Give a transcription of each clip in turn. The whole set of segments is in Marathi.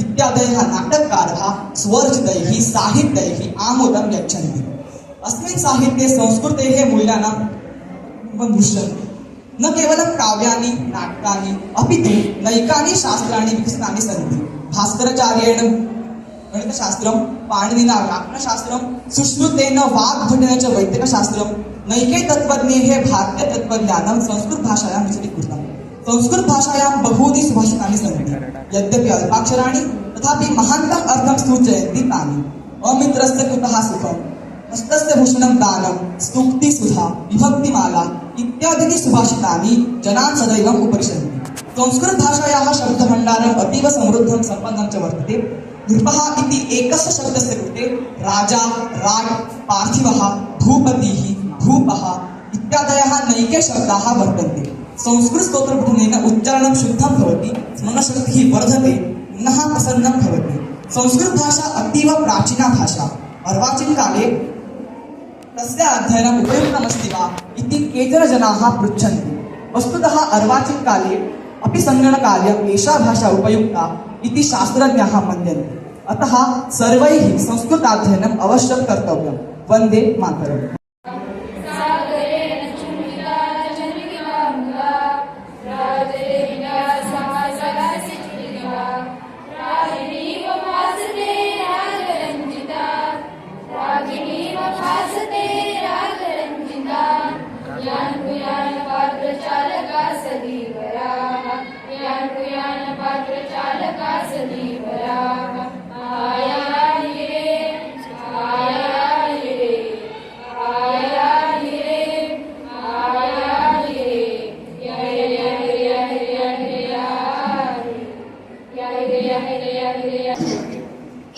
इत्यादयः नाटककारः स्वरचितैः साहित्यैः आमोदं यच्छन्ति। अस्मिन् साहित्ये संस्कृतेः मूल्यानां दृश्यन्ते। न केवलं काव्यानि नाटकानि अपि तु नैकानि शास्त्राणि विकसितानि सन्ति। भास्कराचार्येण गणितशास्त्रं, पाणिनिना व्याकरणशास्त्रं, सुश्रुतेन वाग्भटेन च वैदिकशास्त्रं, नैके तत्त्वज्ञैः भारतीयतत्त्वज्ञानं संस्कृतभाषायां विचरीकृतम्। संस्कृतभाषायां बहूनि सुभाषितानि सन्ति। यद्यपि अल्पाक्षराणि तथापि महान्तम् अर्थं सूचयन्ति तानि। अमित्रस्य कुतः सुखं, हस्तस्य भूषणं दानं, स्तुक्तिसुधा, विभक्तिमाला इत्यादीनि सुभाषितानि जनान् सदैव उपरिशन्ति। संस्कृतभाषायाः शब्दभण्डारम् अतीव समृद्धं सम्पन्नं च वर्तते। नृपः इति एकस्य शब्दस्य कृते राजा, राज्, पार्थिवः, भूपतिः, भूपः इत्यादयः नैके शब्दाः वर्तन्ते। संस्कृतस्तोत्रपठनेन उच्चारणं शुद्धं भवति, स्मरणशक्तिः वर्धते, मनः प्रसन्नं भवति। संस्कृतभाषा अतीव प्राचीना भाषा। अर्वाचीनकाले तस्य अध्ययनम् उपयुक्तमस्ति वा इति केचन जनाः पृच्छन्ति। वस्तुतः अर्वाचीनकाले अपि सङ्गणकार्यम् एषा भाषा उपयुक्ता इति शास्त्रज्ञाः मन्यन्ते। अतः सर्वैः संस्कृताध्ययनम् अवश्यं कर्तव्यम्। वन्दे मातरम्।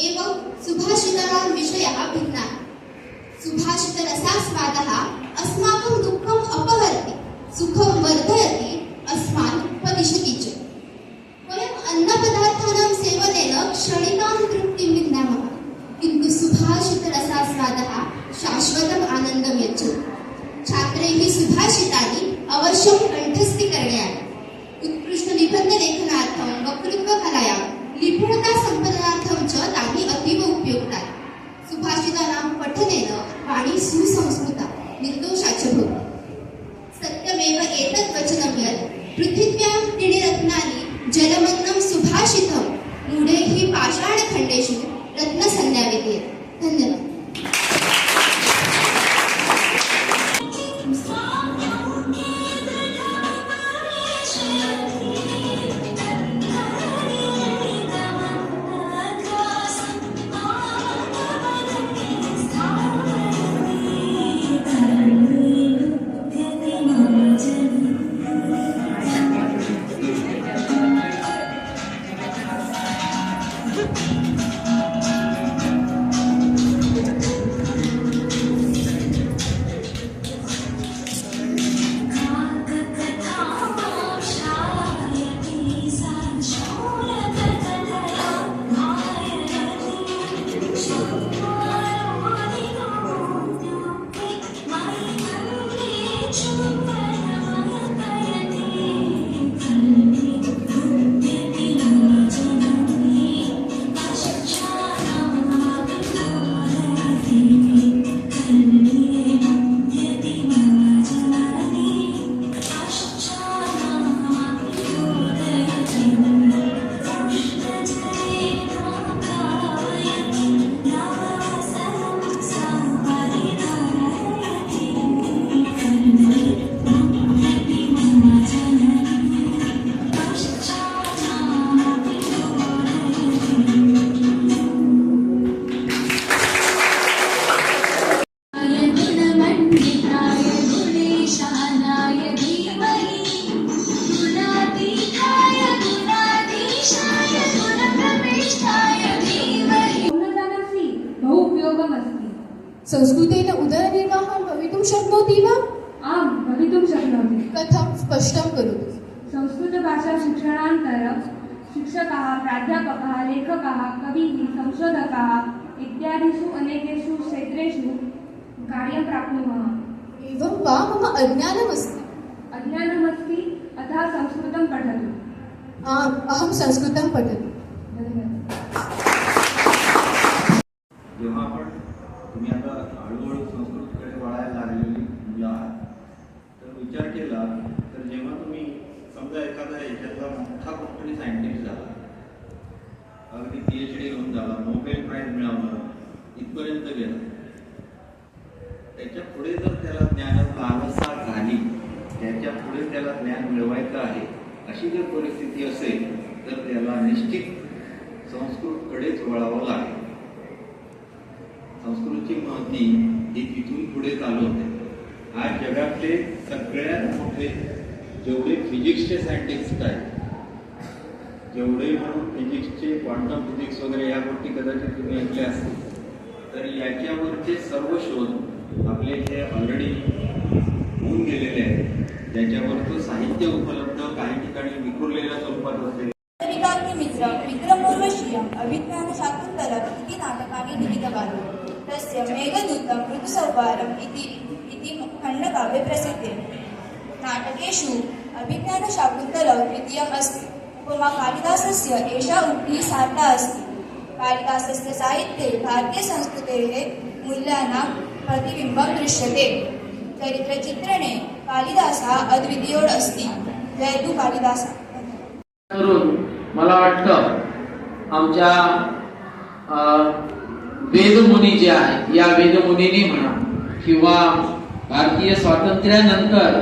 एवं सुभाषितानां विषयाः भिन्नाः। सुभाषितरसास्वादः अस्माकं दुःखम् अपहरति, सुखं वर्धयति, अस्मान् उपदिशति च। वयम् अन्नपदार्थानां सेवनेन क्षणिकां तृप्तिं विन्दामः, किन्तु सुभाषितरसास्वादः शाश्वतम् आनन्दं यच्छति। छात्रैः सुभाषितानि अवश्यं कण्ठस्थीकरणीयानि। उत्कृष्टनिबन्धलेखनार्थं वक्तृत्वकलायां निपुणता सम्पादनार्थं च तानि अतीव उपयुक्तानि। सुभाषितानां पठनेन वाणी सुसंस्कृता, निर्दोषा च भवति। सत्यमेव एतत् वचनं यत् पृथिव्यां त्रीणि रत्नानि जलमन्नं सुभाषितं मूढैः पाषाणखण्डेषु रत्नसंज्ञा विद्यते। धन्यवाद। संस्कृतेन उदरनिर्वाहं भवितुं शक्नोति वा? आं भवितुं शक्नोति। कथं स्पष्टं करोतु। संस्कृतभाषा शिक्षणानन्तरं शिक्षकाः, प्राध्यापकाः, लेखकाः, कविः, संशोधकाः इत्यादिषु अनेकेषु क्षेत्रेषु कार्यं प्राप्नुमः। एवं वा? मम अज्ञानमस्ति। अज्ञानमस्ति, अतः संस्कृतं पठतु। आम्, अहं संस्कृतं पठामि। धन्यवाद. जेव्हा तुम्ही आता हळूहळू संस्कृतकडे वळायला लागलेली मुलं आहात, तर विचार केला तर जेव्हा तुम्ही समजा एखादा याच्यातला मोठा कुठतरी सायंटिस्ट झाला, अगदी PhD घेऊन झाला, नोबेल प्राइज मिळवणं इथपर्यंत गेला, त्याच्या पुढे जर त्याला ज्ञान लालसा झाली, त्याच्या पुढे त्याला ज्ञान मिळवायचं आहे अशी जर परिस्थिती असेल तर त्याला निश्चित संस्कृतकडेच वळावं लागेल. संस्कृतची महती ही तिथून पुढे चालू होते. आज जगातले सगळ्यात मोठे जेवढे फिजिक्सचे सायंटिस्ट आहेत, जेवढे म्हणून फिजिक्सचे क्वांटम फिजिक्स वगैरे या गोष्टी कदाचित तुम्ही ऐकल्या असतील, तर याच्यावरचे सर्व शोध आपले इथे ऑलरेडी होऊन गेलेले आहेत. ज्याच्यावर साहित्य उपलब्ध काही ठिकाणी विखुरलेल्या स्वरूपात असेल. मित्र विक्रमोर्वशीयम् अभिज्ञानशाकुन्तलम् इति नाटकानि लिखितवान्. तस्य मेघदूतं ऋतुसंहारम् इति खण्डकाव्ये प्रसिद्धे. नाटकेषु अभिज्ञानशाकुन्तलौ द्वितीयम् अस्ति. उपमा कालिदासस्य एषा उक्तिः सार्था अस्ति. कालिदासस्य साहित्ये भारतीयसंस्कृतेः मूल्यानां प्रतिबिम्बं दृश्यते. चरित्रचित्रणे कालिदासः अद्वितीयोड अस्ति. जयतु कालिदासः. करून मला वाटतं आमच्या वेदमुनी जे आहेत, या वेदमुनींनी म्हणा किंवा भारतीय स्वातंत्र्यानंतर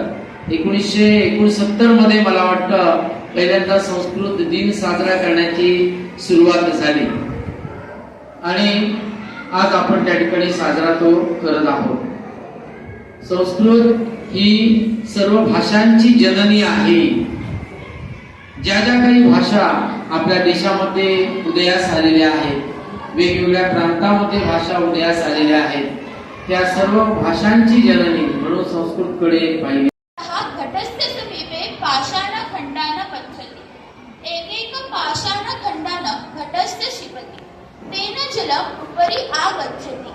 1969 मध्ये मला वाटतं पहिल्यांदा संस्कृत दिन साजरा करण्याची सुरुवात झाली आणि आज आपण त्या ठिकाणी साजरा तो करत आहोत. संस्कृत ही सर्व भाषांची जननी आहे. ज्या ज्या काही भाषा आपल्या देशामध्ये उदयास आलेल्या आहेत, वेगवेगळ्या प्रांतामध्ये भाषा उदयास आलेल्या आहेत, त्या सर्व भाषांची जननी म्हणून संस्कृतकडे पाहिली. घटस्य समीपे पाषाणखण्डान पच्छति एकैक पाषाणखण्डान घटस्य क्षिपति तेन जलम् उपरि आगच्छति.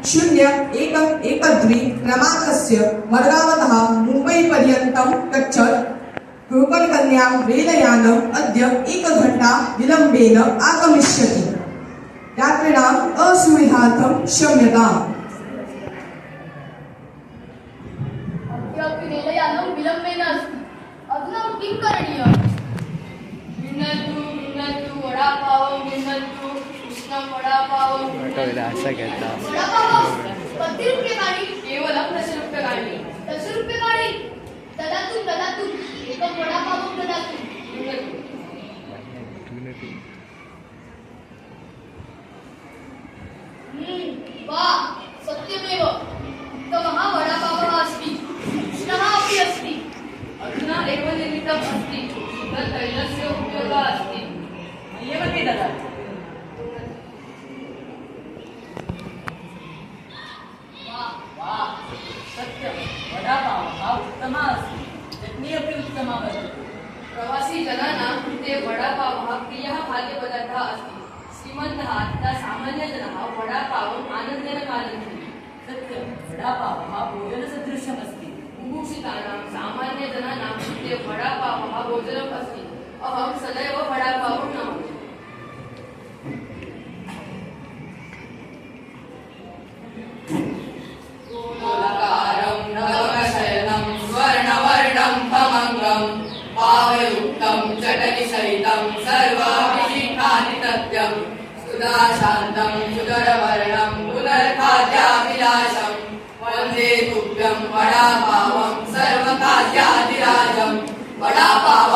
0113 क्रमाङ्कस्य मडगावतः मुम्बईपर्यन्तं गच्छत्. कोकणकन्यां रेलयानम् अद्य 1 घण्टा विलम्बेन आगमिष्यति. यात्रिणाम् असुविधार्थं क्षम्यताम्. अद्यापि रेलयानं विलम्बेन अस्ति. अधुना किं करणीयम्? मिळतो वडापाव, मिळतो उष्ण वडापाव. वडापाव कति रूप्यकाणि? केवलं 10 रूप्यकाणि. 10 रूप्यकाणि? ददातु एकं वडापावं ददातु. वा सत्यमेव उत्तमः वडापावः अस्ति. उष्णः अपि अस्ति. अधुना एव निर्मितम् अस्ति. शुद्धतैलस्य उपयोगः अस्ति. मह्येव ते ददातु. वा सत्यं वडापावः उत्तमः अस्ति. चटनी अपि उत्तमा वर्तते. प्रवासी जनानां कृते वडापावः प्रियः खाद्यपदार्थः अस्ति. श्रीमन्तः तथा सामान्यजनाः वडापावम् आनन्देन खादन्ति. सत्यं वडापावः भोजनसदृशमस्ति. बुभुक्षितानां सामान्यजनानां कृते वडापावः भोजनम् अस्ति. अहं सदैव वडापावं नमामि. गोलकारं नवकशयनं स्वर्णवर्णं भमङ्गं पावयुक्तं चटनिसहितं सर्वाभिषिक्तादितत्यं सुधाशान्तं सुधरवर्णं पुनर्खाद्याभिलाषं वन्दे तुभ्यं वडापावं सर्वखाद्यादिराजं. वडापाव